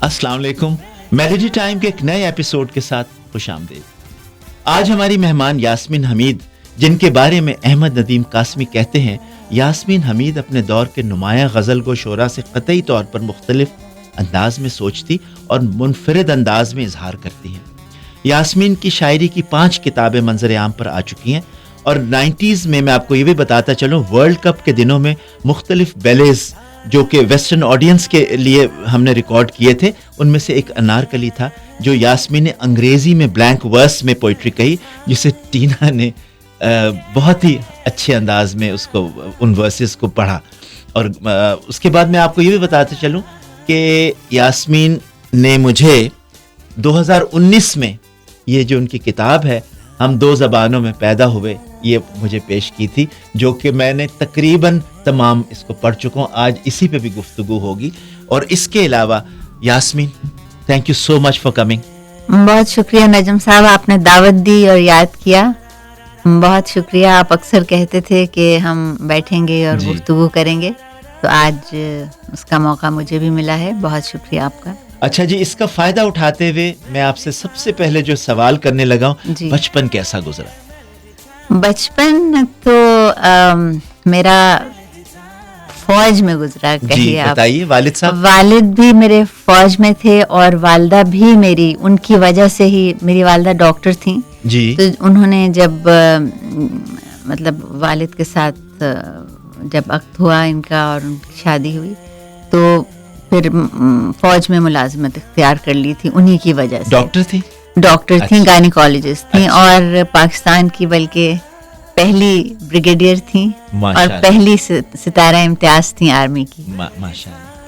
السلام علیکم. Melody time کے ایک نئے ایپیسوڈ کے ساتھ خوش آمدید. آج ہماری مہمان یاسمین حمید، جن کے بارے میں احمد ندیم قاسمی کہتے ہیں یاسمین حمید اپنے دور کے نمایاں غزل گو شعراء سے قطعی طور پر مختلف انداز میں سوچتی اور منفرد انداز میں اظہار کرتی ہیں. یاسمین کی شاعری کی 5 کتابیں منظر عام پر آ چکی ہیں اور 90s میں آپ کو یہ بھی بتاتا چلوں ورلڈ کپ کے دنوں میں مختلف بیلیز جو کہ ویسٹرن آڈینس کے لیے ہم نے ریکارڈ کیے تھے، ان میں سے ایک انارکلی تھا جو یاسمین نے انگریزی میں بلینک ورس میں پوئٹری کہی، جسے ٹینا نے بہت ہی اچھے انداز میں اس کو ان ورسز کو پڑھا. اور اس کے بعد میں آپ کو یہ بھی بتاتے چلوں کہ یاسمین نے مجھے 2019 میں یہ جو ان کی کتاب ہے ہم 2 زبانوں میں پیدا ہوئے، یہ مجھے پیش کی تھی، جو کہ میں نے تقریباً تمام اس کو پڑھ چکا ہوں. آج اسی پہ بھی گفتگو ہوگی. اور اس کے علاوہ Yasmin, thank you so much for coming. بہت شکریہ نجم صاحب، آپ نے دعوت دی اور یاد کیا، بہت شکریہ. آپ اکثر کہتے تھے کہ ہم بیٹھیں گے اور گفتگو کریں گے، تو آج اس کا موقع مجھے بھی ملا ہے. بہت شکریہ آپ کا. اچھا جی، اس کا فائدہ اٹھاتے ہوئے میں آپ سے سب سے پہلے جو سوال کرنے لگا ہوں، بچپن کیسا گزرا؟ بچپن تو میرا فوج میں گزرا. جی بتائیے. والد صاحب؟ والد بھی میرے فوج میں تھے اور والدہ بھی میری، ان کی وجہ سے ہی، میری والدہ ڈاکٹر تھیں جی. تو انہوں نے جب مطلب والد کے ساتھ جب عقد ہوا ان کا اور ان کی شادی ہوئی تو پھر فوج میں ملازمت اختیار کر لی تھی. انہی کی وجہ سے. ڈاکٹر تھیں، گائنیکالوجسٹ تھیں، اور پاکستان کی بلکہ پہلی بریگیڈیئر تھیں اور پہلی ستارہ امتیاز تھیں آرمی کی.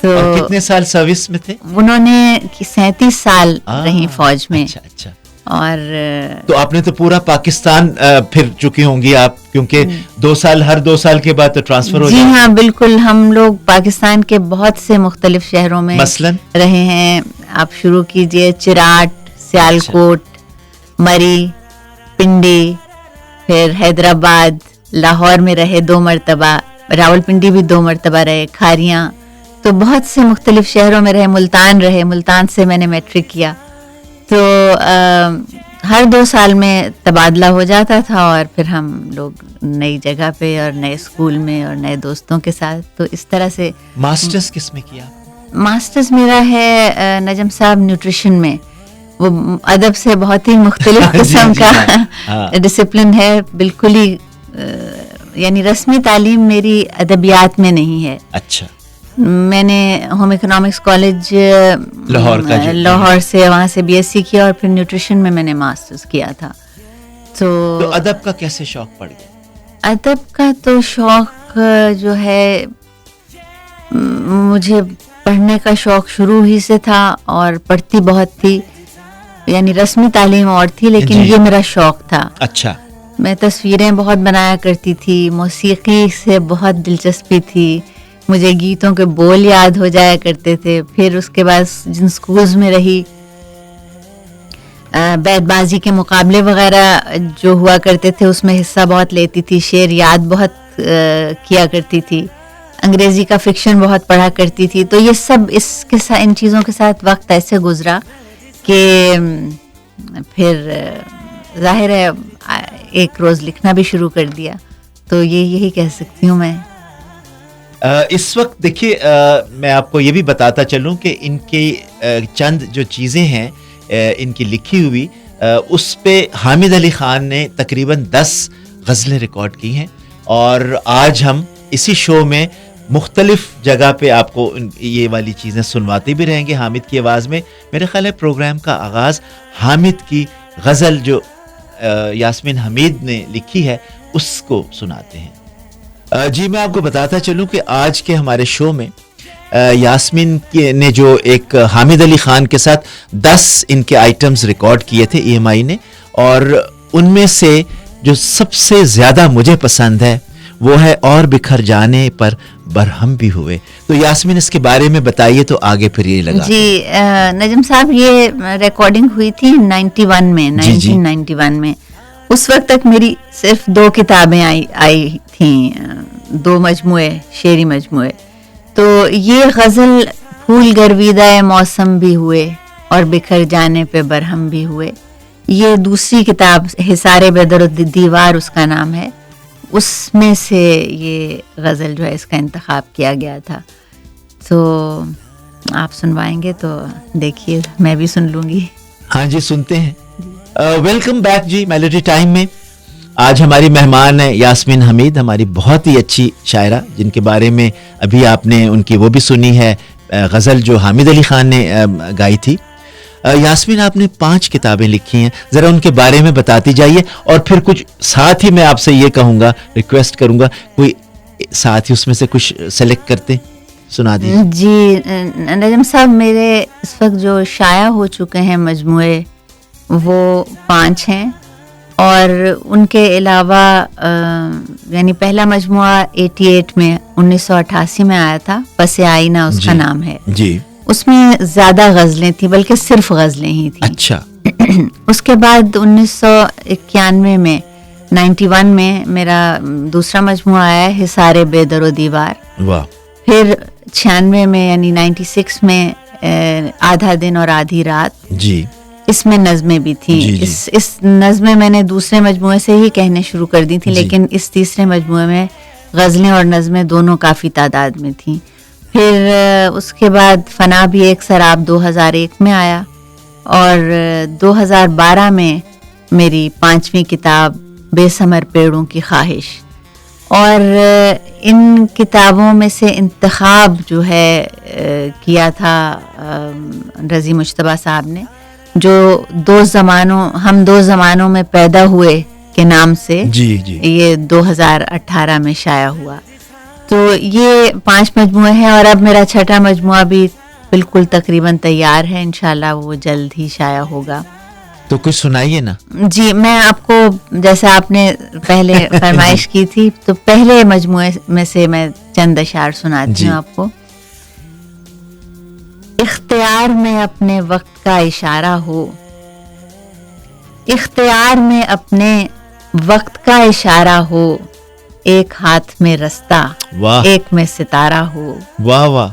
تو کتنے سال سروس میں تھے؟ انہوں نے 37 سال رہی فوج میں. اچھا. اور تو آپ نے تو پورا پاکستان پھر چکی ہوں گی آپ، کیونکہ 2 سال ہر 2 سال کے بعد تو ٹرانسفر ہو جاتا ہے. جی ہاں بالکل. ہم لوگ پاکستان کے بہت سے مختلف شہروں میں مثلاً رہے ہیں. آپ شروع کیجئے چراٹ، سیالکوٹ، مری، پنڈی، پھر حیدرآباد، لاہور میں رہے 2 مرتبہ، راول پنڈی بھی 2 مرتبہ رہے، کھاریاں، تو بہت سے مختلف شہروں میں رہے. ملتان رہے، ملتان سے میں نے میٹرک کیا. تو ہر 2 سال میں تبادلہ ہو جاتا تھا اور پھر ہم لوگ نئی جگہ پہ اور نئے اسکول میں اور نئے دوستوں کے ساتھ. تو اس طرح سے. ماسٹرز کس میں کیا؟ ماسٹرز میرا ہے نجم صاحب نیوٹریشن میں. وہ ادب سے بہت ہی مختلف قسم کا ڈسپلن ہے، بالکل ہی یعنی رسمی تعلیم میری ادبیات میں نہیں ہے. اچھا. میں نے ہوم اکنامکس کالج لاہور سے، وہاں سے BSc کیا اور پھر نیوٹریشن میں نے ماسٹرز کیا تھا. تو ادب کا کیسے شوق پڑ گیا؟ ادب کا تو شوق جو ہے مجھے پڑھنے کا شوق شروع ہی سے تھا اور پڑھتی بہت تھی. یعنی رسمی تعلیم اور تھی لیکن یہ میرا شوق تھا. اچھا. میں تصویریں بہت بنایا کرتی تھی، موسیقی سے بہت دلچسپی تھی، مجھے گیتوں کے بول یاد ہو جایا کرتے تھے. پھر اس کے بعد جن سکولز میں رہی، بیت بازی کے مقابلے وغیرہ جو ہوا کرتے تھے اس میں حصہ بہت لیتی تھی، شعر یاد بہت کیا کرتی تھی، انگریزی کا فکشن بہت پڑھا کرتی تھی. تو یہ سب ان چیزوں کے ساتھ وقت ایسے گزرا کہ پھر ظاہر ہے ایک روز لکھنا بھی شروع کر دیا. تو یہی کہہ سکتی ہوں میں. اس وقت دیکھیے میں آپ کو یہ بھی بتاتا چلوں کہ ان کی چند جو چیزیں ہیں ان کی لکھی ہوئی، اس پہ حامد علی خان نے تقریباً 10 غزلیں ریکارڈ کی ہیں. اور آج ہم اسی شو میں مختلف جگہ پہ آپ کو یہ والی چیزیں سنواتے بھی رہیں گے حامد کی آواز میں. میرے خیال ہے پروگرام کا آغاز حامد کی غزل جو یاسمین حمید نے لکھی ہے اس کو سناتے ہیں. جی میں آپ کو بتاتا چلوں کہ آج کے ہمارے شو میں یاسمین نے جو ایک حامد علی خان کے ساتھ 10 ان کے آئٹمز ریکارڈ کیے تھے EMI نے، اور ان میں سے جو سب سے زیادہ مجھے پسند ہے وہ ہے اور بکھر جانے پر برہم بھی ہوئے. تو یاسمین اس کے بارے میں بتائیے تو آگے پھر یہ لگا. جی نجم صاحب، یہ ریکارڈنگ ہوئی تھی 91 میں، 1991 میں. اس وقت تک میری صرف 2 کتابیں آئی تھیں، 2 مجموعے، شعری مجموعے. تو یہ غزل پھول گرویدہ موسم بھی ہوئے اور بکھر جانے پہ برہم بھی ہوئے. یہ دوسری کتاب حصار بدر دیوار اس کا نام ہے, اس میں سے یہ غزل جو ہے اس کا انتخاب کیا گیا تھا. تو آپ سنوائیں گے تو دیکھیے, میں بھی سن لوں گی. ہاں جی, سنتے ہیں. ویلکم بیک جی میلوڈی ٹائم میں. آج ہماری مہمان ہے یاسمین حمید, ہماری بہت ہی اچھی شاعرہ, جن کے بارے میں ابھی آپ نے ان کی وہ بھی سنی ہے غزل جو حامد علی خان نے گائی تھی. یاسمین, آپ نے 5 کتابیں لکھی ہیں, ذرا ان کے بارے میں بتاتی جائیے, اور پھر کچھ ساتھ ہی میں آپ سے یہ کہوں گا, ریکویسٹ کروں گا, کوئی ساتھ ہی اس میں سے کچھ سلیکٹ کرتے سنا دیجیے. جی نجم صاحب, میرے اس وقت جو شائع ہو چکے ہیں مجموعے وہ 5 ہیں, اور ان کے علاوہ یعنی پہلا مجموعہ 88 میں 1988 میں آیا تھا, پس آئینہ اس کا نام ہے جی. اس میں زیادہ غزلیں تھیں, بلکہ صرف غزلیں ہی تھیں. اچھا. اس کے بعد 1991 میں 91 میں میرا دوسرا مجموعہ آیا ہے حصار بدر و دیوار. واہ. پھر 96 میں یعنی 96 میں آدھا دن اور آدھی رات. جی. اس میں نظمیں بھی تھیں. اس نظمیں میں نے دوسرے مجموعے سے ہی کہنے شروع کر دی تھی, لیکن اس تیسرے مجموعے میں غزلیں اور نظمیں دونوں کافی تعداد میں تھیں. پھر اس کے بعد فنا بھی ایک سراب 2001 میں آیا, اور 2012 میں میری 5ویں کتاب بے ثمر پیڑوں کی خواہش. اور ان کتابوں میں سے انتخاب جو ہے کیا تھا رضی مجتبیٰ صاحب نے, جو ہم دو زمانوں میں پیدا ہوئے کے نام سے جی جی یہ 2018 میں شائع ہوا. تو یہ 5 مجموعے ہیں, اور اب میرا 6واں مجموعہ بھی بالکل تقریباً تیار ہے, انشاءاللہ وہ جلد ہی شائع ہوگا. تو کچھ سنائیے نا. جی, میں آپ کو جیسے آپ نے پہلے فرمائش کی تھی, تو پہلے مجموعے میں سے میں چند اشعار سناتی ہوں آپ کو. اختیار میں اپنے وقت کا اشارہ ہو, اختیار میں اپنے وقت کا اشارہ ہو, ایک ہاتھ میں رستہ ایک میں ستارہ ہو. واہ واہ.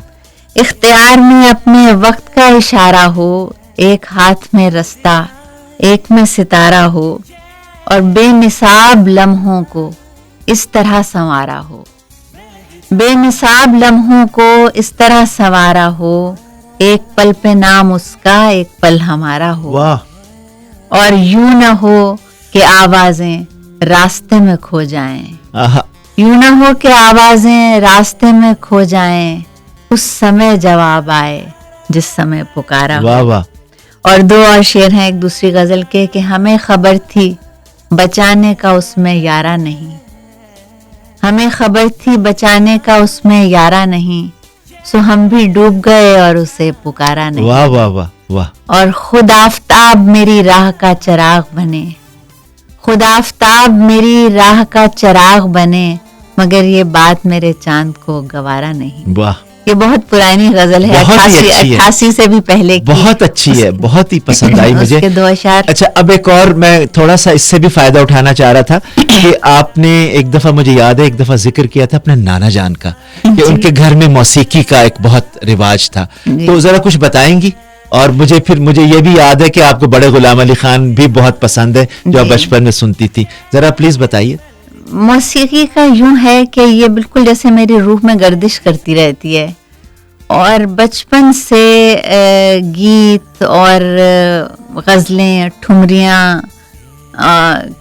اختیار میں اپنے وقت کا اشارہ ہو, ایک ہاتھ میں رستہ ایک میں ستارہ ہو, اور بے نصاب لمحوں کو اس طرح سنوارا ہو, بے نصاب لمحوں کو اس طرح سنوارا ہو, ایک پل پہ نام اس کا ایک پل ہمارا ہو. واہ. اور یوں نہ ہو کہ آوازیں راستے میں کھو جائیں, یوں نہ ہو کہ آوازیں راستے میں کھو جائیں, اس سمے جواب آئے جس سمے پکارا. واہ واہ. اور 2 اور شعر ہیں ایک دوسری غزل کے, کہ ہمیں خبر تھی بچانے کا اس میں یارہ نہیں, ہمیں خبر تھی بچانے کا اس میں یارہ نہیں, سو ہم بھی ڈوب گئے اور اسے پکارا نہیں. واہ واہ واہ واہ. اور خود آفتاب میری راہ کا چراغ بنے, خود آفتاب میری راہ کا چراغ بنے, مگر یہ بات میرے چاند کو گوارا نہیں. واہ. یہ بہت پرانی غزل ہے, 88 سے بھی پہلے کی. بہت اچھی ہے, بہت ہی پسند آئی مجھے. اس کے 2 اشعار. اچھا, اب ایک اور میں تھوڑا سا اس سے بھی فائدہ اٹھانا چاہ رہا تھا کہ آپ نے ایک دفعہ, مجھے یاد ہے ایک دفعہ ذکر کیا تھا اپنے نانا جان کا, کہ ان کے گھر میں موسیقی کا ایک بہت رواج تھا. تو ذرا کچھ بتائیں گی؟ اور مجھے یہ بھی یاد ہے کہ آپ کو بڑے غلام علی خان بھی بہت پسند ہے, جو آپ بچپن میں سنتی تھی. ذرا پلیز بتائیے. موسیقی کا یوں ہے کہ یہ بالکل جیسے میری روح میں گردش کرتی رہتی ہے, اور بچپن سے گیت اور غزلیں, ٹھمریاں,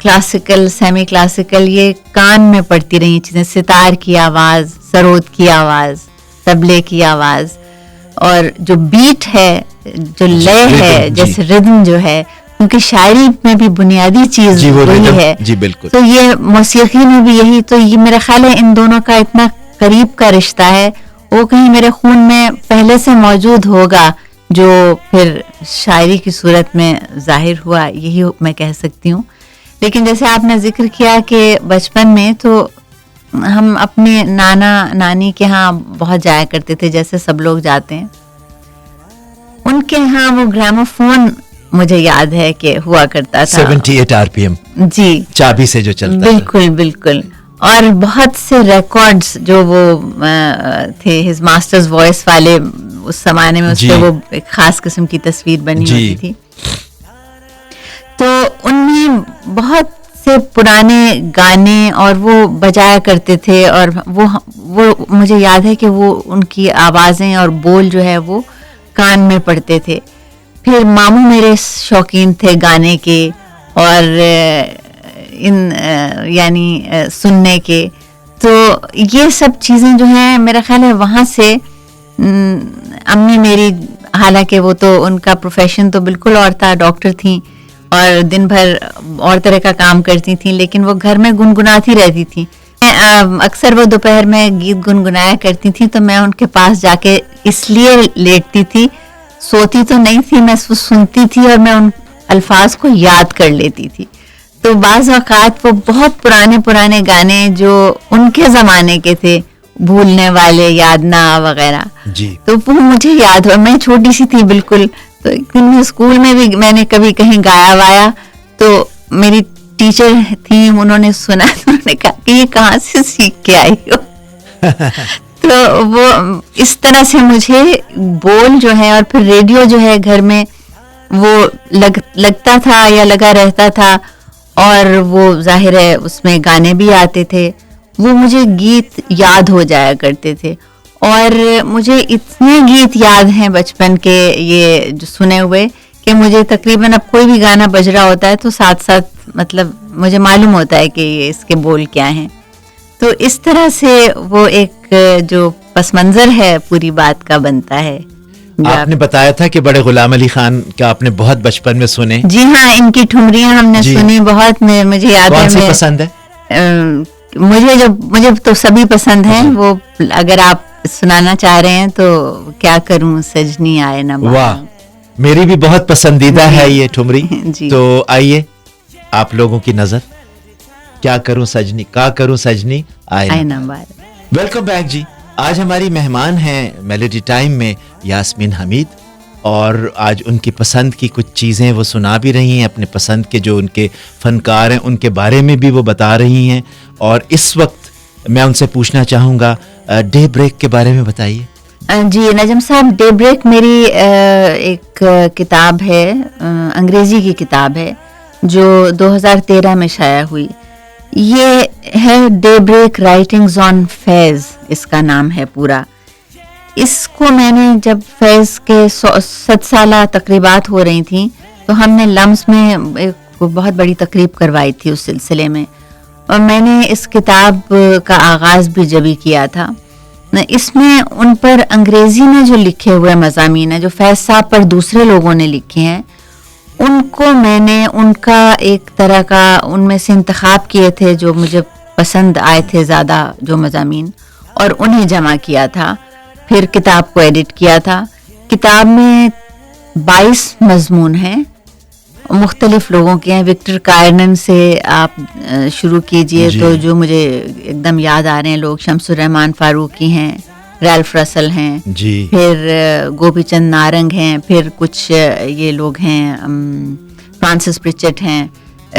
کلاسیکل, سیمی کلاسیکل, یہ کان میں پڑتی رہی چیزیں. ستار کی آواز, سرود کی آواز, طبلے کی آواز, اور جو بیٹ ہے, جو لے ہے, جیسے ردم جو ہے, کیونکہ شاعری میں بھی بنیادی چیز وہی ہے. جی بالکل. تو یہ موسیقی میں بھی یہی. تو یہ میرا خیال ہے ان دونوں کا اتنا قریب کا رشتہ ہے, وہ کہیں میرے خون میں پہلے سے موجود ہوگا, جو پھر شاعری کی صورت میں ظاہر ہوا, یہی میں کہہ سکتی ہوں. لیکن جیسے آپ نے ذکر کیا کہ بچپن میں تو ہم اپنے نانا نانی کے ہاں بہت جایا کرتے تھے, جیسے سب لوگ جاتے ہیں. ان کے ہاں وہ گراموفون مجھے یاد ہے کہ ہوا کرتا تھا, 78 RPM. جی, چابی سے جو چلتا تھا. بالکل بالکل. اور بہت سے ریکارڈز جو وہ تھے ہز ماسٹرز وائس والے, اس زمانے میں اس پہ وہ ایک خاص قسم کی تصویر بنی ہوتی تھی. تو ان میں بہت سے پرانے گانے اور وہ بجایا کرتے تھے, اور وہ مجھے یاد ہے کہ وہ ان کی آوازیں اور بول جو ہے وہ کان میں پڑتے تھے. پھر ماموں میرے شوقین تھے گانے کے اور یعنی سننے کے. تو یہ سب چیزیں جو ہیں میرا خیال ہے وہاں سے امی میری, حالانکہ وہ تو ان کا پروفیشن تو بالکل اور تھا, ڈاکٹر تھیں اور دن بھر اور طرح کا کام کرتی تھیں, لیکن وہ گھر میں گنگناتی رہتی تھیں. اکثر وہ دوپہر میں گیت گنگنایا کرتی تھیں تو میں ان کے پاس جا کے اس لیے لیٹتی تھی, سوتی تو نہیں تھی, میں سنتی تھی اور میں ان الفاظ کو یاد کر لیتی تھی. تو بعض اوقات وہ بہت پرانے گانے جو ان کے زمانے کے تھے, بھولنے والے, یاد نہ وغیرہ, تو وہ مجھے یاد ہوا. میں چھوٹی سی تھی بالکل, تو ایک دن اسکول میں بھی میں نے کبھی کہیں گایا وایا, تو میری ٹیچر تھی, انہوں نے سنا تو انہوں نے کہا کہ یہ کہاں سے سیکھ کے آئی ہو. تو وہ اس طرح سے مجھے بول جو ہے, اور پھر ریڈیو جو ہے گھر میں وہ لگتا تھا یا لگا رہتا تھا, اور وہ ظاہر ہے اس میں گانے بھی آتے تھے, وہ مجھے گیت یاد ہو جایا کرتے تھے. اور مجھے اتنے گیت یاد ہیں بچپن کے یہ جو سنے ہوئے کہ مجھے تقریباً اب کوئی بھی گانا بج رہا ہوتا ہے تو ساتھ ساتھ مطلب مجھے معلوم ہوتا ہے کہ یہ اس کے بول کیا ہیں. تو اس طرح سے وہ ایک جو پس منظر ہے پوری بات کا بنتا ہے. آپ نے بتایا تھا کہ بڑے غلام علی خان کا آپ نے بہت بچپن میں سنے. جی ہاں, ان کی ٹھمریاں ہم نے سنی بہت. مجھے یاد ہے, کون سی پسند ہے؟ مجھے تو سبھی پسند ہیں. وہ اگر آپ سنانا چاہ رہے ہیں تو کیا کروں سجنی آئے نہ. واہ, میری بھی بہت پسندیدہ ہے یہ ٹھمری. تو آئیے آپ لوگوں کی نظر, کیا کروں سجنی, کا کروں سجنی آئے نہ. ویلکم بیک جی. آج ہماری مہمان ہیں میلوڈی ٹائم میں یاسمین حمید, اور آج ان کی پسند کی کچھ چیزیں وہ سنا بھی رہی ہیں, اپنے پسند کے جو ان کے فنکار ہیں ان کے بارے میں بھی وہ بتا رہی ہیں. اور اس وقت میں ان سے پوچھنا چاہوں گا ڈے بریک کے بارے میں بتائیے. جی نجم صاحب, ڈے بریک میری ایک کتاب ہے, انگریزی کی کتاب ہے جو 2013 میں شائع ہوئی. یہ ہے ڈے بریک رائٹنگز آن فیض, اس کا نام ہے پورا. اس کو میں نے جب فیض کے 7 سالہ تقریبات ہو رہی تھیں تو ہم نے لمس میں ایک بہت بڑی تقریب کروائی تھی اس سلسلے میں, اور میں نے اس کتاب کا آغاز بھی جبھی کیا تھا. اس میں ان پر انگریزی میں جو لکھے ہوئے مضامین ہیں جو فیض صاحب پر دوسرے لوگوں نے لکھے ہیں, ان کو میں نے ان کا ایک طرح کا ان میں سے انتخاب کیے تھے جو مجھے پسند آئے تھے زیادہ جو مضامین, اور انہیں جمع کیا تھا. پھر کتاب کو ایڈٹ کیا تھا. کتاب میں 22 مضمون ہیں, مختلف لوگوں کے ہیں. وکٹر کائرنن سے آپ شروع کیجئے تو جو مجھے ایک دم یاد آ رہے ہیں لوگ, شمس الرحمان فاروقی ہیں, ریلف رسل ہیں, پھر گوپی چند نارنگ ہیں, پھر کچھ یہ لوگ ہیں فرانسس پرچٹ ہیں,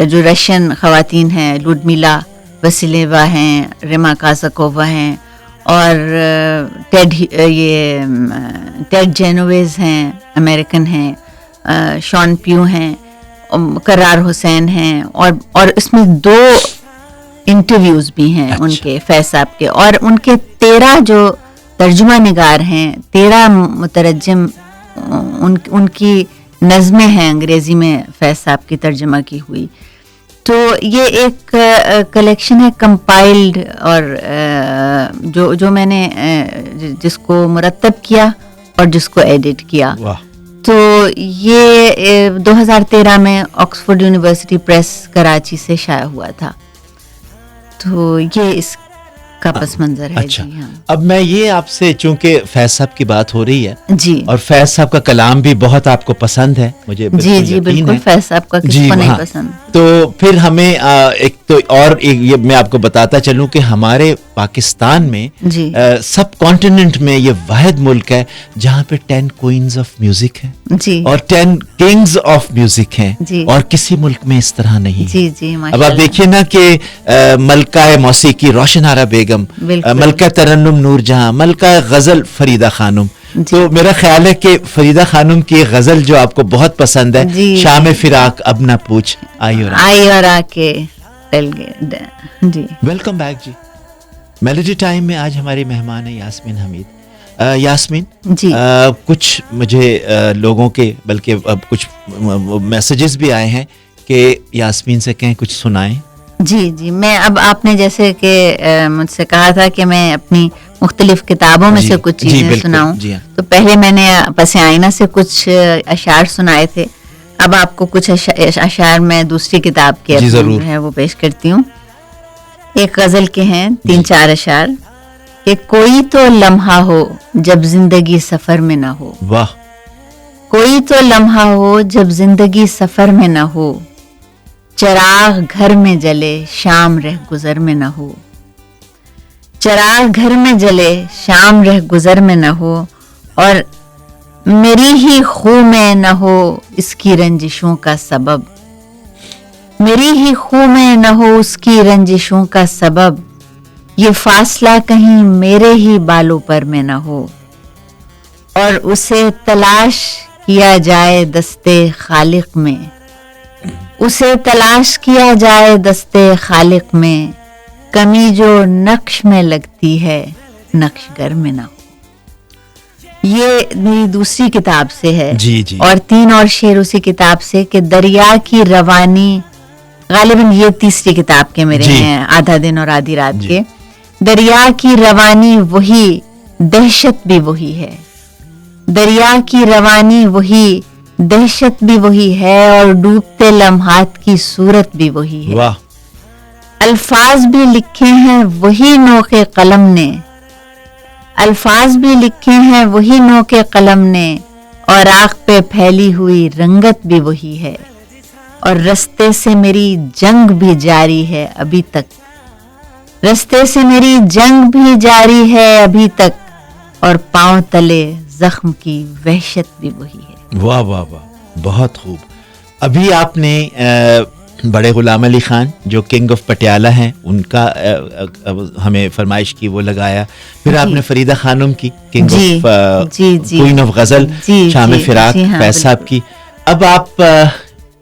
جو رشین خواتین ہیں لوڈمیلا وسیلیوا ہیں, ریما کازاکووا ہیں, اور ٹیڈ جینویز ہیں, امریکن ہیں, شان پیو ہیں, قرار حسین ہیں, اور اس میں 2 انٹرویوز بھی ہیں ان کے فیض صاحب کے, اور ان کے 13 جو ترجمہ نگار ہیں, 13 مترجم ان کی نظمیں ہیں انگریزی میں فیض صاحب کی ترجمہ کی ہوئی. تو یہ ایک کلیکشن ہے کمپائلڈ, اور جو میں نے جس کو مرتب کیا اور جس کو ایڈٹ کیا. تو یہ 2013 میں آکسفورڈ یونیورسٹی پریس کراچی سے شائع ہوا تھا. تو یہ اس کا پس منظر ہے. اچھا, اب میں یہ آپ سے, چونکہ فیض صاحب کی بات ہو رہی ہے جی, اور فیض صاحب کا کلام بھی بہت آپ کو پسند ہے, مجھے جی بالکل فیض صاحب کا کس کو نہیں پسند. تو پھر ہمیں ایک تو اور یہ میں آپ کو بتاتا چلوں کہ ہمارے پاکستان میں سب کانٹیننٹ میں یہ واحد ملک ہے جہاں پہ 10 کوئنز آف میوزک ہیں اور 10 کنگز آف میوزک ہیں, اور کسی ملک میں اس طرح نہیں. اب آپ دیکھیے نا کہ ملکہ موسیقی روشن آرا بیگم, ملکہ ترنم نور جہاں, ملکہ غزل فریدہ خانم, تو میرا خیال ہے کہ فریدہ خانم کی غزل جو آپ کو بہت پسند ہے, شام فراق اب نہ پوچھ آئی اور آ کے ڈل گئے. جی ویلکم بیک جی. میلوڈی ٹائم میں آج ہماری مہمان ہے یاسمین حمید. یاسمین جی, کچھ مجھے لوگوں کے بلکہ اب کچھ میسیجز بھی آئے ہیں کہ یاسمین سے کہیں کچھ سنائیں. جی جی, میں اب آپ نے جیسے کہ مجھ سے کہا تھا کہ میں اپنی مختلف کتابوں میں سے کچھ چیزیں سناؤں, تو پہلے میں نے پس آئینہ سے کچھ اشعار سنائے تھے. اب آپ کو کچھ اشعار میں دوسری کتاب کے ہے وہ پیش کرتی ہوں. ایک غزل کے ہیں 3-4 اشعار کہ کوئی تو لمحہ ہو جب زندگی سفر میں نہ ہو. واہ. کوئی تو لمحہ ہو جب زندگی سفر میں نہ ہو, چراغ گھر میں جلے شام رہ گزر میں نہ ہو. چراغ گھر میں جلے شام رہ گزر میں نہ ہو, اور میری ہی خو میں نہ ہو اس کی رنجشوں کا سبب. میری ہی خو میں نہ ہو اس کی رنجشوں کا سبب, یہ فاصلہ کہیں میرے ہی بالوں پر میں نہ ہو. اور اسے تلاش کیا جائے دستے خالق میں, اسے تلاش کیا جائے دستے خالق میں, کمی جو نقش میں لگتی ہے نقش گر میں نہ ہو. یہ میری دوسری کتاب سے ہے. جی جی. اور 3 اور شعر اسی کتاب سے کہ دریا کی روانی, غالباً یہ تیسری کتاب کے میرے ہیں, آدھا دن اور آدھی رات کے. دریا کی روانی وہی, دہشت بھی وہی ہے. دریا کی روانی وہی, دہشت بھی وہی ہے, اور ڈوبتے لمحات کی صورت بھی وہی ہے. واہ. الفاظ بھی لکھے ہیں وہی نوق قلم نے, الفاظ بھی لکھے ہیں وہی نوق قلم نے, اور آنکھ پہ پھیلی ہوئی رنگت بھی وہی ہے. اور رستے سے میری جنگ بھی جاری ہے ابھی تک, رستے سے میری جنگ بھی جاری ہے ابھی تک, اور پاؤں تلے زخم کی وحشت بھی وہی ہے. واہ واہ واہ, بہت خوب. ابھی آپ نے بڑے غلام علی خان جو کنگ آف پٹیالہ ہیں ان کا ہمیں فرمائش کی, وہ لگایا. پھر آپ نے فریدہ خانم کی کنگ آف کوئین آف غزل شام فراق فیض صاحب کی. اب آپ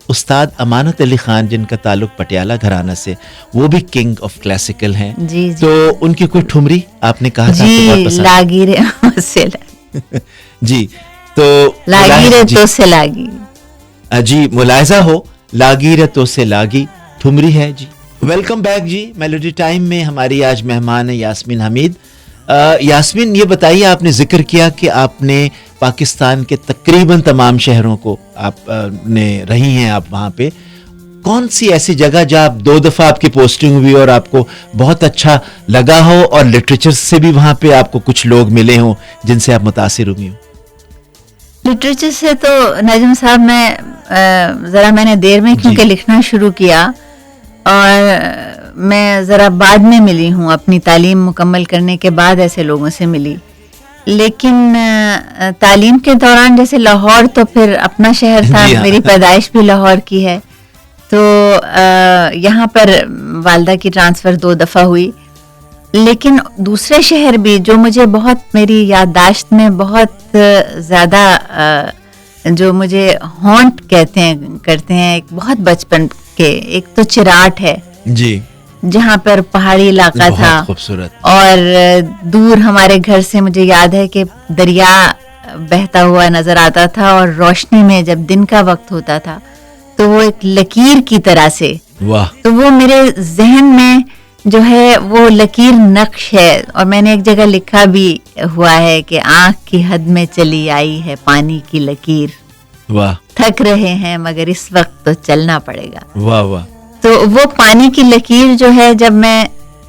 استاد امانت علی خان جن کا تعلق پٹیالہ گھرانہ سے, وہ بھی کنگ آف کلاسیکل ہیں. تو ان کی کوئی ٹھمری آپ نے کہا تھا بہت پسند. لاگیرے سے جی, تو لاگیرے تو سے لاگی, جی ملاحظہ ہو لاگی رتو سے لاگی ٹھمری ہے. جی ویلکم بیک جی. میلوڈی ٹائم میں ہماری آج مہمان ہے یاسمین حمید. یاسمین, یہ بتائیے, آپ نے ذکر کیا کہ آپ نے پاکستان کے تقریباً تمام شہروں کو آپ نے رہی ہیں آپ وہاں پہ. کون سی ایسی جگہ جہاں آپ 2 دفعہ آپ کی پوسٹنگ ہوئی اور آپ کو بہت اچھا لگا ہو, اور لٹریچر سے بھی وہاں پہ آپ کو کچھ لوگ ملے ہوں جن سے آپ متاثر ہوئی ہوں؟ لٹریچر سے تو نجم صاحب میں نے دیر میں کیونکہ لکھنا شروع کیا, اور میں ذرا بعد میں ملی ہوں, اپنی تعلیم مکمل کرنے کے بعد ایسے لوگوں سے ملی. لیکن تعلیم کے دوران جیسے لاہور تو پھر اپنا شہر تھا, میری پیدائش بھی لاہور کی ہے, تو یہاں پر والدہ کی ٹرانسفر 2 دفعہ ہوئی. لیکن دوسرے شہر بھی جو مجھے بہت میری یادداشت میں بہت زیادہ جو مجھے ہانٹ کرتے ہیں ایک بہت بچپن کے, ایک تو چراٹ ہے جی, جہاں پر پہاڑی علاقہ تھا خوبصورت, اور دور ہمارے گھر سے مجھے یاد ہے کہ دریا بہتا ہوا نظر آتا تھا, اور روشنی میں جب دن کا وقت ہوتا تھا تو وہ ایک لکیر کی طرح سے, تو وہ میرے ذہن میں جو ہے وہ لکیر نقش ہے. اور میں نے ایک جگہ لکھا بھی ہوا ہے کہ آنکھ کی حد میں چلی آئی ہے پانی کی لکیر, واہ, تھک رہے ہیں مگر اس وقت تو چلنا پڑے گا. واہ واہ. تو وہ پانی کی لکیر جو ہے, جب میں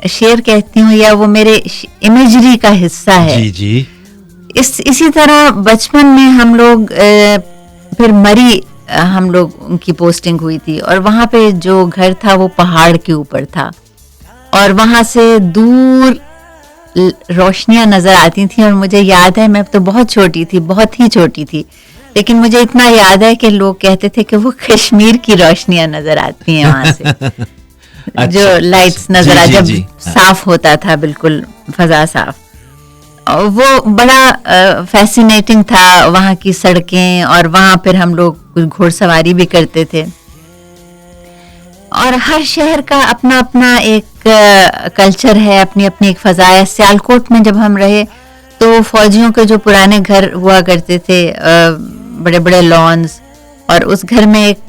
شعر کہتی ہوں یا وہ میرے امیجری کا حصہ ہے. جی جی. اسی طرح بچپن میں ہم لوگ پھر مری ہم لوگ کی پوسٹنگ ہوئی تھی, اور وہاں پہ جو گھر تھا وہ پہاڑ کے اوپر تھا, اور وہاں سے دور روشنیاں نظر آتی تھیں. اور مجھے یاد ہے, میں تو بہت چھوٹی تھی, بہت ہی چھوٹی تھی, لیکن مجھے اتنا یاد ہے کہ لوگ کہتے تھے کہ وہ کشمیر کی روشنیاں نظر آتی ہیں وہاں سے جو لائٹس نظر جب صاف ہوتا تھا, بالکل فضا صاف. وہ بڑا فیسینیٹنگ تھا، وہاں کی سڑکیں، اور وہاں پھر ہم لوگ کچھ گھوڑ سواری بھی کرتے تھے. اور ہر شہر کا اپنا اپنا ایک کلچر ہے، اپنی اپنی ایک فضا ہے. سیالکوٹ میں جب ہم رہے تو فوجیوں کے جو پرانے گھر ہوا کرتے تھے، بڑے بڑے لانز، اور اس گھر میں ایک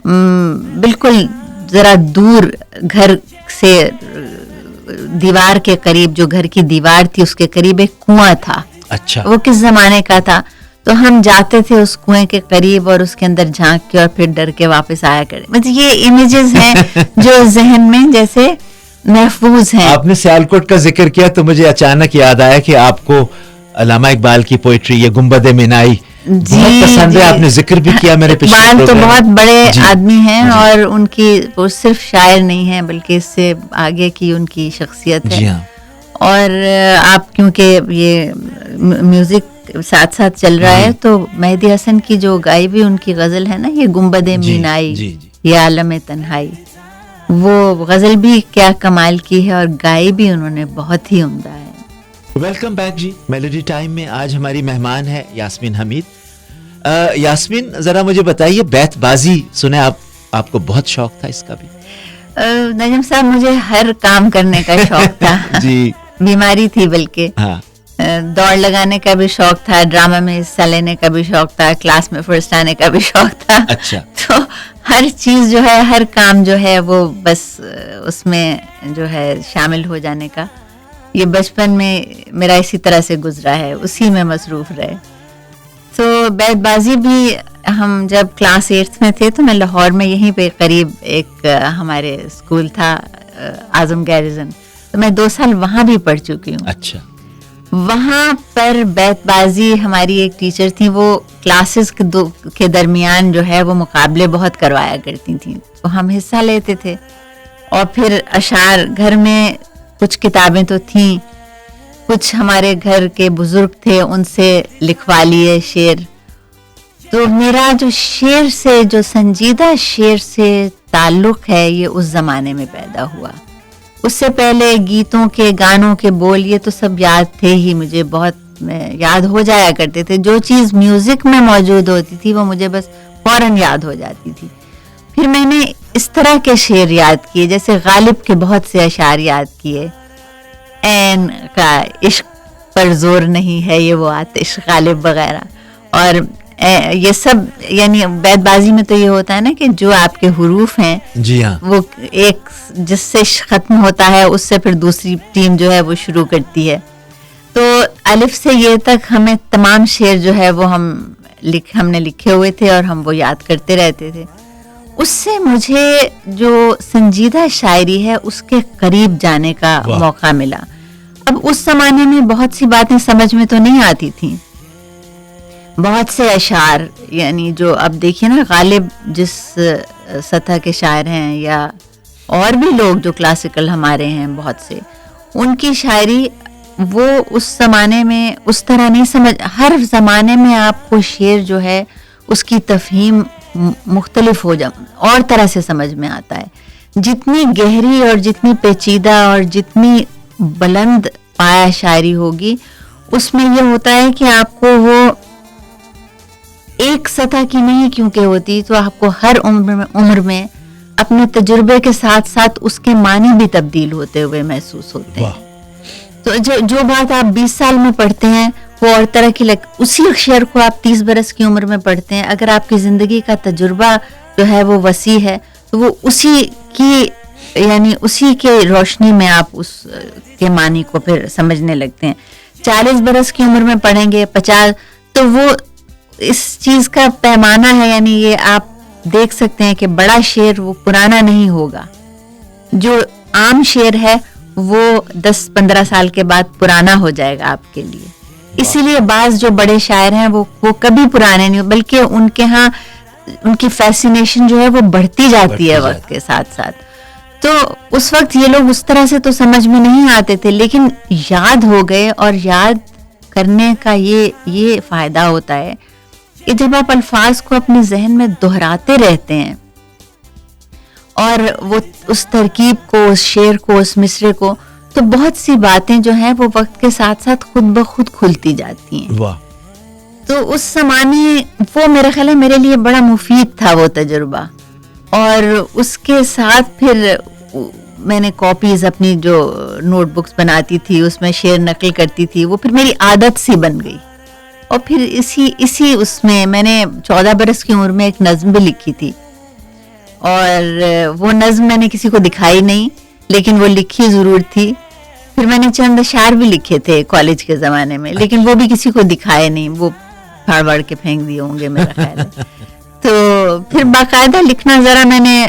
بالکل ذرا دور گھر سے دیوار کے قریب، جو گھر کی دیوار تھی اس کے قریب ایک کنواں تھا. اچھا. وہ کس زمانے کا تھا، تو ہم جاتے تھے اس کنویں کے قریب اور اس کے اندر جھانک کے اور پھر ڈر کے واپس آیا کرے. مطلب یہ امیجز ہیں جو ذہن میں جیسے محفوظ ہیں. آپ نے سیالکوٹ کا ذکر کیا تو مجھے اچانک یاد آیا کہ آپ کو علامہ اقبال کی پوئٹری یہ گنبد مینائی بہت پسند ہے. آپ نے ذکر بھی کیا میرے پچھلے اقبال تو بہت بڑے آدمی ہیں، اور ان کی وہ صرف شاعر نہیں ہیں بلکہ اس سے آگے کی ان کی شخصیت ہے. اور آپ کیونکہ یہ میوزک ساتھ ساتھ چل رہا ہے تو مہدی حسن کی جو گائی بھی ان کی غزل ہے نا، یہ گنبد مینائی یہ عالم تنہائی، وہ غزل بھی کیا کمال کی ہے اور گائی بھی انہوں نے بہت ہی عمدہ ہے. ویلکم بیک جی. میلوڈی ٹائم میں آج ہماری مہمان ہے یاسمین حمید. یاسمین ذرا مجھے بتائیے، بیت بازی سنے آپ کو بہت شوق تھا اس کا بھی؟ نجم صاحب مجھے ہر کام کرنے کا شوق تھا. جی. بیماری تھی بلکہ. ہاں. دوڑ لگانے کا بھی شوق تھا، ڈرامہ میں حصہ لینے کا بھی شوق تھا، کلاس میں فرسٹ آنے کا بھی شوق تھا. اچھا. تو ہر چیز جو ہے، ہر کام جو ہے وہ بس اس میں جو ہے شامل ہو جانے کا. یہ بچپن میں میرا اسی طرح سے گزرا ہے، اسی میں مصروف رہے. تو بیت بازی بھی ہم جب کلاس 8 میں تھے تو میں لاہور میں یہیں پہ قریب ایک ہمارے اسکول تھا اعظم گیریزن، تو میں 2 سال وہاں بھی پڑھ چکی ہوں. اچھا. وہاں پر بیت بازی ہماری ایک ٹیچر تھیں، وہ کلاسز کے درمیان جو ہے وہ مقابلے بہت کروایا کرتی تھیں، تو ہم حصہ لیتے تھے. اور پھر اشعار، گھر میں کچھ کتابیں تو تھیں، کچھ ہمارے گھر کے بزرگ تھے ان سے لکھوا لیے شعر. تو میرا جو شعر سے، جو سنجیدہ شعر سے تعلق ہے، یہ اس زمانے میں پیدا ہوا. اس سے پہلے گیتوں کے، گانوں کے بول یہ تو سب یاد تھے ہی، مجھے بہت یاد ہو جایا کرتے تھے. جو چیز میوزک میں موجود ہوتی تھی وہ مجھے بس فوراً یاد ہو جاتی تھی. پھر میں نے اس طرح کے شعر یاد کیے، جیسے غالب کے بہت سے اشعار یاد کیے. عین کا عشق پر زور نہیں ہے یہ وہ آتش، غالب وغیرہ. اور یہ سب یعنی بیت بازی میں تو یہ ہوتا ہے نا کہ جو آپ کے حروف ہیں، جی ہاں، وہ ایک جس سے ختم ہوتا ہے اس سے پھر دوسری ٹیم جو ہے وہ شروع کرتی ہے. تو الف سے یہ تک ہمیں تمام شعر جو ہے وہ ہم نے لکھے ہوئے تھے اور ہم وہ یاد کرتے رہتے تھے. اس سے مجھے جو سنجیدہ شاعری ہے اس کے قریب جانے کا موقع ملا. اب اس زمانے میں بہت سی باتیں سمجھ میں تو نہیں آتی تھیں. بہت سے اشعار یعنی جو اب دیکھیے نا، غالب جس سطح کے شاعر ہیں، یا اور بھی لوگ جو کلاسیکل ہمارے ہیں بہت سے، ان کی شاعری وہ اس زمانے میں اس طرح نہیں سمجھ. ہر زمانے میں آپ کو شعر جو ہے اس کی تفہیم مختلف اور طرح سے سمجھ میں آتا ہے. جتنی گہری اور جتنی پیچیدہ اور جتنی بلند پایا شاعری ہوگی، اس میں یہ ہوتا ہے کہ آپ کو وہ ایک سطح کی نہیں کیونکہ ہوتی، تو آپ کو ہر عمر میں اپنے تجربے کے ساتھ ساتھ اس کے معنی بھی تبدیل ہوتے ہوئے محسوس ہوتے ہیں. تو جو بات آپ 20 سال میں پڑھتے ہیں وہ اور طرح کی اسی شعر کو آپ 30 برس کی عمر میں پڑھتے ہیں. اگر آپ کی زندگی کا تجربہ جو ہے وہ وسیع ہے تو وہ اسی کے روشنی میں آپ اس کے معنی کو پھر سمجھنے لگتے ہیں. 40 برس کی عمر میں پڑھیں گے، 50، تو وہ اس چیز کا پیمانہ ہے. یعنی یہ آپ دیکھ سکتے ہیں کہ بڑا شعر وہ پرانا نہیں ہوگا، جو عام شعر ہے وہ 10-15 سال کے بعد پرانا ہو جائے گا آپ کے لیے. اسی لیے بعض جو بڑے شاعر ہیں وہ کبھی پرانے نہیں، بلکہ ان کے ہاں ان کی فیسینیشن جو ہے وہ بڑھتی جاتی ہے وقت کے ساتھ ساتھ. تو اس وقت یہ لوگ اس طرح سے تو سمجھ میں نہیں آتے تھے، لیکن یاد ہو گئے. اور یاد کرنے کا یہ فائدہ ہوتا ہے کہ جب آپ الفاظ کو اپنے ذہن میں دہراتے رہتے ہیں اور وہ اس ترکیب کو، اس شعر کو، اس مصرے کو، تو بہت سی باتیں جو ہیں وہ وقت کے ساتھ ساتھ خود بخود کھلتی جاتی ہیں. واہ. تو اس زمانے وہ میرا خیال ہے میرے لیے بڑا مفید تھا وہ تجربہ. اور اس کے ساتھ پھر میں نے کاپیز اپنی جو نوٹ بکس بناتی تھی اس میں شعر نقل کرتی تھی, وہ پھر میری عادت سی بن گئی. اور پھر اسی اس میں نے 14 برس کی عمر میں ایک نظم بھی لکھی تھی, اور وہ نظم میں نے کسی کو دکھائی نہیں, لیکن وہ لکھی ضرور تھی. پھر میں نے چند اشعار بھی لکھے تھے کالج کے زمانے میں, لیکن وہ بھی کسی کو دکھائے نہیں, وہ پھاڑ باڑ کے پھینک دیے ہوں گے میرا خیال ہے. تو پھر باقاعدہ لکھنا ذرا میں نے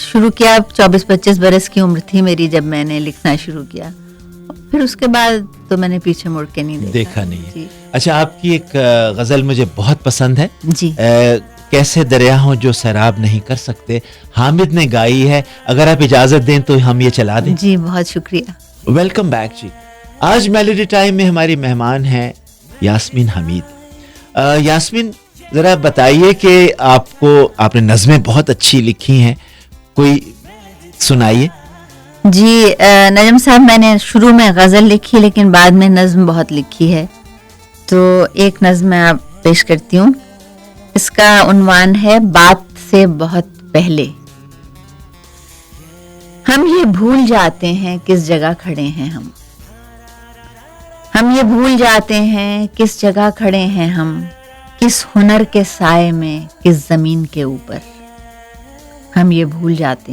شروع کیا. 24-25 برس کی عمر تھی میری جب میں نے لکھنا شروع کیا. پھر اس کے بعد تو میں نے پیچھے مڑ کے نہیں دیکھا نہیں. جی. اچھا, آپ کی ایک غزل مجھے بہت پسند ہے. جی. کیسے دریا ہوں جو سیراب نہیں کر سکتے, حامد نے گائی ہے. اگر آپ اجازت دیں تو ہم یہ چلا دیں. جی بہت شکریہ. ویلکم بیک جی. آج میلوڈی ٹائم میں ہماری مہمان ہیں یاسمین حمید. یاسمین, ذرا بتائیے کہ آپ نے نظمیں بہت اچھی لکھی ہیں, کوئی سنائیے. جی نجم صاحب, میں نے شروع میں غزل لکھی لیکن بعد میں نظم بہت لکھی ہے. تو ایک نظم میں آپ پیش کرتی ہوں. اس کا عنوان ہے بات سے بہت پہلے. ہم یہ بھول جاتے ہیں کس جگہ کھڑے ہیں ہم یہ بھول جاتے ہیں کس جگہ کھڑے ہیں ہم, کس ہنر کے سائے میں کس زمین کے اوپر. ہم یہ بھول جاتے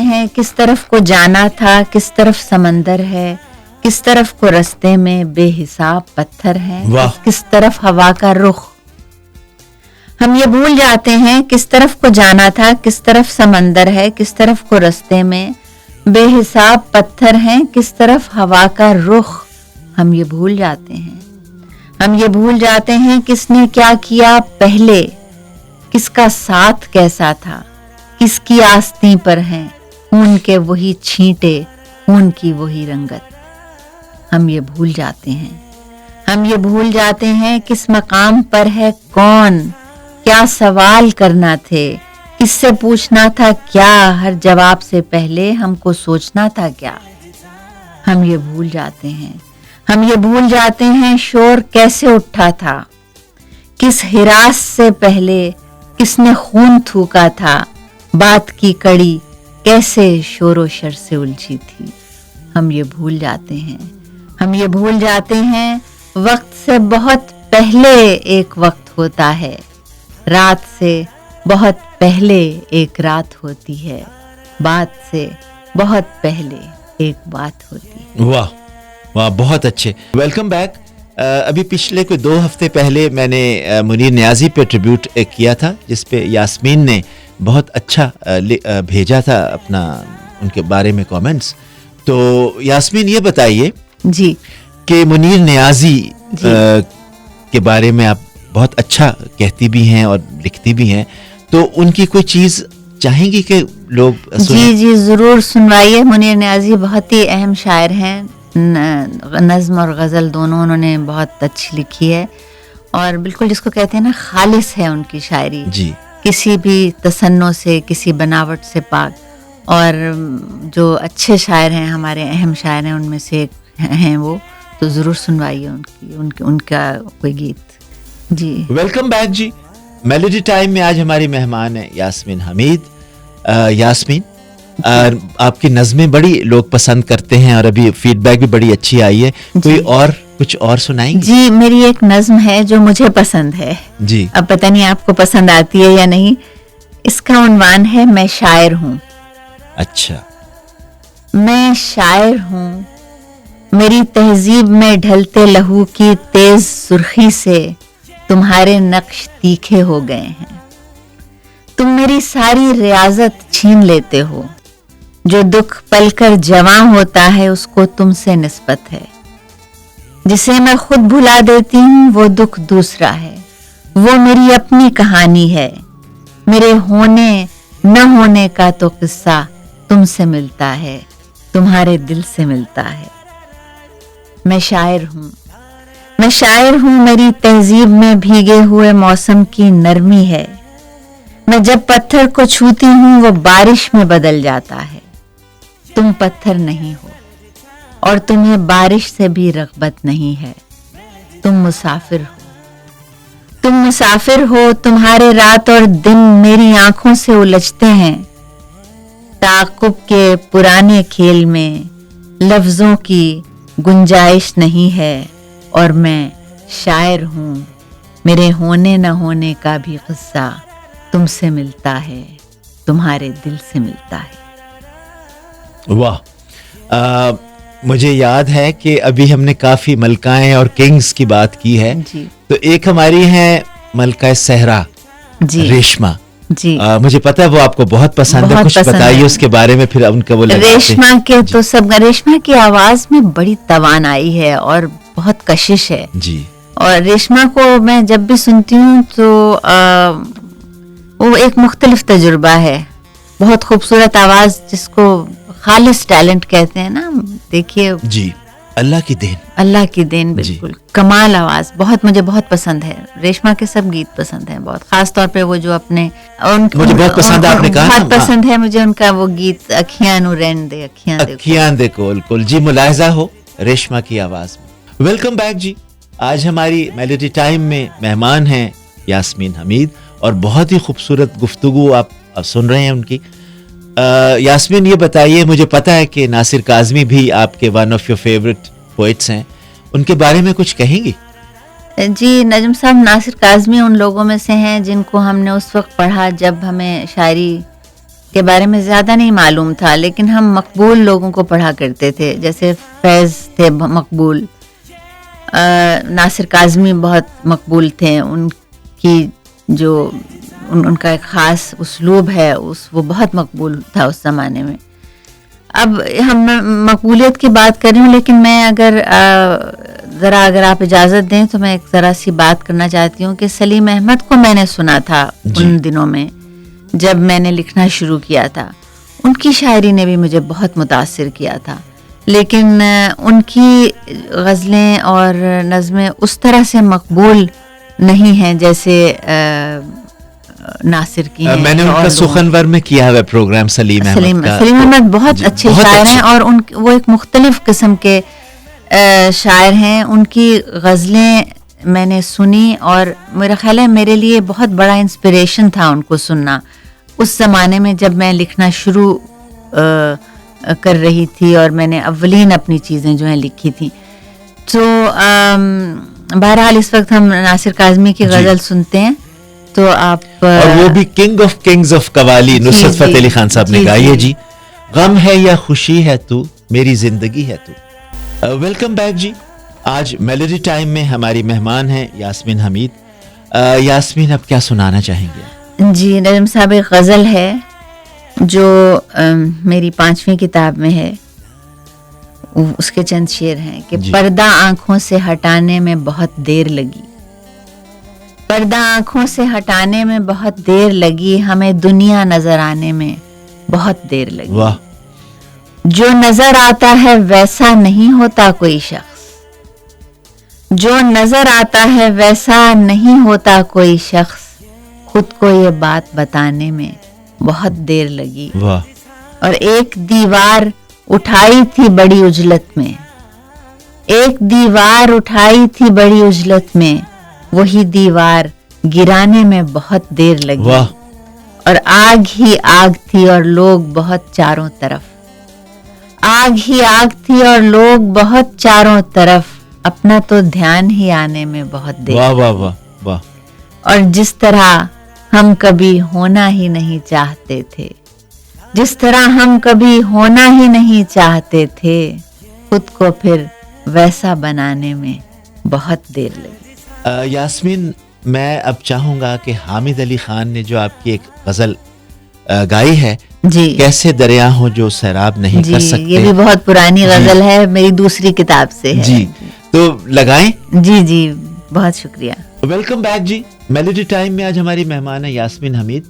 ہیں کس طرف کو جانا تھا, کس طرف سمندر ہے, کس طرف کو رستے میں بے حساب پتھر ہیں, کس طرف ہوا کا رخ. ہم یہ بھول جاتے ہیں کس طرف کو جانا تھا, کس طرف سمندر ہے, کس طرف کو رستے میں بے حساب پتھر ہیں, کس طرف ہوا کا رخ. ہم یہ بھول جاتے ہیں کس نے کیا کیا پہلے, کس کا ساتھ کیسا تھا, کس کی آستین پر ہیں خون کے وہی چھینٹے, خون کی وہی رنگت. ہم یہ بھول جاتے ہیں کس مقام پر ہے کون, کیا سوال کرنا تھے, کس سے پوچھنا تھا کیا, ہر جواب سے پہلے ہم کو سوچنا تھا کیا. ہم یہ بھول جاتے ہیں شور کیسے اٹھا تھا, کس ہراس سے پہلے کس نے خون تھوکا تھا, بات کی کڑی کیسے شور و شر سے الجھی تھی. ہم یہ بھول جاتے ہیں وقت سے بہت پہلے ایک وقت ہوتا ہے, رات سے بہت پہلے ایک رات ہوتی ہے, بات سے بہت پہلے ایک بات ہوتی ہے. واہ واہ, بہت اچھے. Welcome back. ابھی پچھلے کوئی 2 ہفتے پہلے میں نے منیر نیازی پہ ٹریبیوٹ کیا تھا, جس پہ یاسمین نے بہت اچھا بھیجا تھا اپنا ان کے بارے میں کامنٹس. تو یاسمین یہ بتائیے جی کہ منیر نیازی کے بارے میں آپ بہت اچھا کہتی بھی ہیں اور لکھتی بھی ہیں, تو ان کی کوئی چیز چاہیں گی کہ لوگ سنیں؟ جی ضرور سنوائیے. منیر نیازی بہت ہی اہم شاعر ہیں, نظم اور غزل دونوں انہوں نے بہت اچھی لکھی ہے, اور بالکل جس کو کہتے ہیں نا خالص ہے ان کی شاعری. جی, کسی بھی تصنع سے, کسی بناوٹ سے پاک. اور جو اچھے شاعر ہیں, ہمارے اہم شاعر ہیں, ان میں سے ایک ہیں وہ, تو ضرور سنوائیے ان کا کوئی گیت. جی ویلکم بیک جی. میلوڈی ٹائم میں آج ہماری مہمان ہے یاسمین حمید. یاسمین, آپ کی نظمیں بڑی لوگ پسند کرتے ہیں اور ابھی فیڈ بیک بھی بڑی اچھی آئی ہے. کچھ اور سنائیں گے؟ جی میری ایک نظم ہے جو مجھے پسند ہے. جی, اب پتہ نہیں آپ کو پسند آتی ہے یا نہیں. اس کا عنوان ہے میں شاعر ہوں. اچھا. میں شاعر ہوں, میری تہذیب میں ڈھلتے لہو کی تیز سرخی سے تمہارے نقش تیکھے ہو گئے ہیں. تم میری ساری ریاضت چھین لیتے ہو, جو دکھ پل کر جواں ہوتا ہے اس کو تم سے نسبت ہے. جسے میں خود بھلا دیتی ہوں وہ دکھ دوسرا ہے, وہ میری اپنی کہانی ہے. میرے ہونے نہ ہونے کا تو قصہ تم سے ملتا ہے, تمہارے دل سے ملتا ہے. میں شاعر ہوں, میری تہذیب میں بھیگے ہوئے موسم کی نرمی ہے. میں جب پتھر کو چھوتی ہوں وہ بارش میں بدل جاتا ہے. تم پتھر نہیں ہو اور تمہیں بارش سے بھی رغبت نہیں ہے. تم مسافر ہو, تمہارے رات اور دن میری آنکھوں سے الجھتے ہیں. تعاقب کے پرانے کھیل میں لفظوں کی گنجائش نہیں ہے اور میں شاعر ہوں. میرے ہونے نہ ہونے کا بھی قصہ تم سے ملتا ہے, تمہارے دل سے ملتا ہے. واہ. مجھے یاد ہے کہ ابھی ہم نے کافی ملکائیں اور کنگز کی بات کی ہے. جی تو ایک ہماری ہیں ملکہ صحرا, جی ریشما. جی مجھے پتا ہے وہ آپ کو بہت پسند ہے. بہت کچھ پسند بتائیے ہے. اس کے بارے میں, پھر ان کا وہ لگاتے ہیں. ریشما کے تو سب, ریشما کی آواز میں بڑی توانائی ہے اور بہت کشش ہے. جی. اور ریشما کو میں جب بھی سنتی ہوں تو وہ ایک مختلف تجربہ ہے. بہت خوبصورت آواز جس کو خالص ٹیلنٹ کہتے ہیں نا. دیکھیے جی, اللہ کی دین. اللہ کی دین, بالکل کمال آواز. بہت مجھے بہت پسند ہے ریشما کے سب گیت پسند ہیں بہت, خاص طور پہ وہ جو اپنے مجھے بہت پسند ہے. آپ نے کہا بہت پسند ہے مجھے ان کا وہ گیت اکھیاں نو رہن دے, اکھیاں دے کول کول. جی, ملاحظہ ہو ریشما کی آواز میں. ویلکم بیک جی. آج ہماری میلوڈی ٹائم میں مہمان ہیں یاسمین حمید, اور بہت ہی خوبصورت گفتگو آپ سن رہے ہیں ان کی. یاسمین, یہ بتائیے, مجھے پتا ہے کہ ناصر کاظمی بھی آپ کے one of your favourite poets ہیں, ان کے بارے میں کچھ کہیں گی؟ جی نجم صاحب, ناصر کاظمی ان لوگوں میں سے ہیں جن کو ہم نے اس وقت پڑھا جب ہمیں شاعری کے بارے میں زیادہ نہیں معلوم تھا, لیکن ہم مقبول لوگوں کو پڑھا کرتے تھے. جیسے فیض تھے مقبول, ناصر کاظمی بہت مقبول تھے. ان کی جو ان کا ایک خاص اسلوب ہے وہ بہت مقبول تھا اس زمانے میں. اب ہم مقبولیت کی بات کر رہی ہوں, لیکن میں اگر آپ اجازت دیں تو میں ایک ذرا سی بات کرنا چاہتی ہوں کہ سلیم احمد کو میں نے سنا تھا ان دنوں میں جب میں نے لکھنا شروع کیا تھا. ان کی شاعری نے بھی مجھے بہت متاثر کیا تھا, لیکن ان کی غزلیں اور نظمیں اس طرح سے مقبول نہیں ہیں جیسے ناصر کی ہیں. میں نے ان کا سخنور میں کیا ہوا پروگرام سلیم احمد بہت اچھے شاعر ہیں, اور وہ ایک مختلف قسم کے شاعر ہیں. ان کی غزلیں میں نے سنی اور میرا خیال ہے میرے لیے بہت بڑا انسپریشن تھا ان کو سننا اس زمانے میں جب میں لکھنا شروع کر رہی تھی اور میں نے اولین اپنی چیزیں جو ہیں لکھی تھیں. تو بہرحال اس وقت ہم ناصر کاظمی کی غزل سنتے ہیں. تو آپ, اور وہ بھی کنگ آف کنگز آف قوالی, نصرت فتح علی خان صاحب نے گائی ہے. جی, غم ہے یا خوشی ہے تو, میری زندگی ہے تو. ویلکم بیک جی. آج میلوڈی ٹائم میں ہماری مہمان ہیں یاسمین حمید. یاسمین, اب کیا سنانا چاہیں گے؟ جی نجم صاحب, ایک غزل ہے جو میری 5ویں کتاب میں ہے. اس کے چند شعر ہیں کہ پردہ آنکھوں سے ہٹانے میں بہت دیر لگی, پردہ آنکھوں سے ہٹانے میں بہت دیر لگی, ہمیں دنیا نظر آنے میں بہت دیر لگی. واہ. جو نظر آتا ہے ویسا نہیں ہوتا کوئی شخص, جو نظر آتا ہے ویسا نہیں ہوتا کوئی شخص, خود کو یہ بات بتانے میں بہت دیر لگی. واہ. اور ایک دیوار اٹھائی تھی بڑی عجلت میں, ایک دیوار اٹھائی تھی بڑی عجلت میں, وہی دیوار گرانے میں بہت دیر لگی. واہ. اور آگ ہی آگ تھی اور لوگ بہت چاروں طرف, آگ ہی آگ تھی اور لوگ بہت چاروں طرف, اپنا تو دھیان ہی آنے میں بہت دیر. واہ واہ واہ واہ. اور جس طرح ہم کبھی ہونا ہی نہیں چاہتے تھے, جس طرح ہم کبھی ہونا ہی نہیں چاہتے تھے, خود کو پھر ویسا بنانے میں بہت دیر لگی. یاسمین, میں اب چاہوں گا کہ حامد علی خان نے جو آپ کی ایک غزل گائی ہے, جی, کیسے دریا ہوں جو سیراب نہیں کر سکتے, یہ بھی بہت پرانی غزل ہے, میری دوسری کتاب سے ہے. جی, تو لگائیں. جی جی, بہت شکریہ. ویلکم بیک جی. میلوڈی ٹائم میں آج ہماری مہمان ہے یاسمین حمید,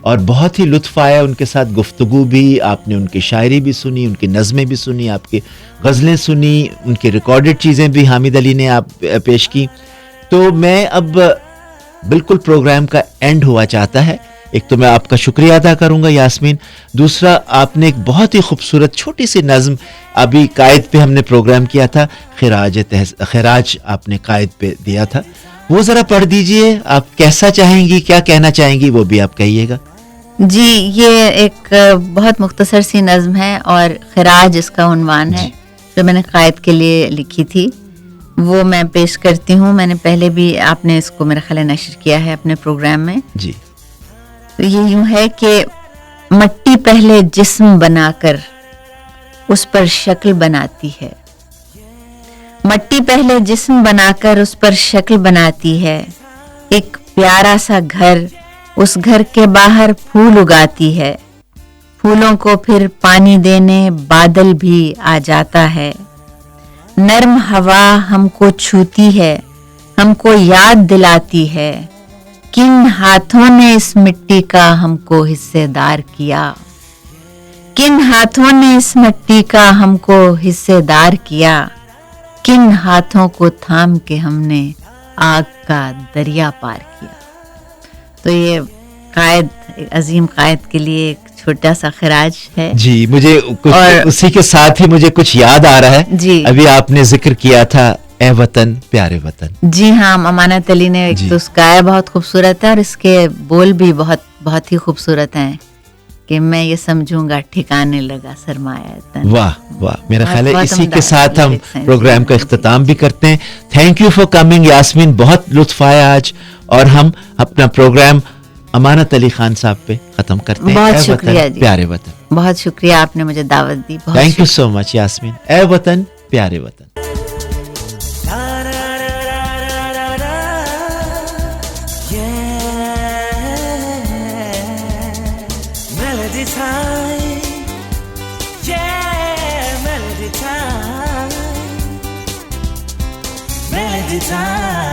اور بہت ہی لطف آیا ان کے ساتھ گفتگو بھی. آپ نے ان کی شاعری بھی سنی, ان کی نظمیں بھی سنی, آپ کی غزلیں سنی, ان کی ریکارڈڈ چیزیں بھی حامد علی نے آپ پیش کی. تو میں اب بالکل پروگرام کا اینڈ ہوا چاہتا ہے, ایک تو میں آپ کا شکریہ ادا کروں گا یاسمین, دوسرا آپ نے ایک بہت ہی خوبصورت چھوٹی سی نظم ابھی قائد پہ ہم نے پروگرام کیا تھا, خراج آپ نے قائد پہ دیا تھا, وہ ذرا پڑھ دیجئے. آپ کیسا چاہیں گی, کیا کہنا چاہیں گی, وہ بھی آپ کہیے گا. جی, یہ ایک بہت مختصر سی نظم ہے اور خراج اس کا عنوان ہے, جو میں نے قائد کے لیے لکھی تھی, وہ میں پیش کرتی ہوں. میں نے پہلے بھی, آپ نے اس کو میرا خیال نشر کیا ہے اپنے پروگرام میں. جی. تو یہ یوں ہے کہ مٹی پہلے جسم بنا کر اس پر شکل بناتی ہے, مٹی پہلے جسم بنا کر اس پر شکل بناتی ہے, ایک پیارا سا گھر, اس گھر کے باہر پھول اگاتی ہے, پھولوں کو پھر پانی دینے بادل بھی آ جاتا ہے, نرم ہوا ہم کو چھوتی ہے, ہم کو یاد دلاتی ہے, کن ہاتھوں نے اس مٹی کا ہم کو حصے دار کیا, کن ہاتھوں نے اس مٹی کا ہم کو حصے دار کیا, کن ہاتھوں کو تھام کے ہم نے آگ کا دریا پار کیا. تو یہ قائد, عظیم قائد کے لیے ایک چھوٹا سا خراج ہے. جی, مجھے اسی کے ساتھ ہی مجھے کچھ یاد آ رہا ہے. جی, ابھی آپ نے ذکر کیا تھا اے وطن پیارے وطن. جی ہاں, امانت علی نے ایک تو اس گایا بہت خوبصورت ہے, اور اس کے بول بھی بہت بہت ہی خوبصورت ہیں کہ میں یہ سمجھوں گا ٹھکانے لگا سرمایہ تن. واہ واہ, میرا خیال ہے اسی کے ساتھ ہم پروگرام کا اختتام بھی کرتے ہیں. Thank you for coming Yasmin, بہت لطف آیا آج, اور ہم اپنا پروگرام امانت علی خان صاحب پہ ختم کرتے ہیں. بہت شکریہ جی, پیارے وطن, بہت شکریہ, آپ نے مجھے دعوت دی. تھینک یو سو مچ یاسمین. اے وطن پیارے وطن. Melody time.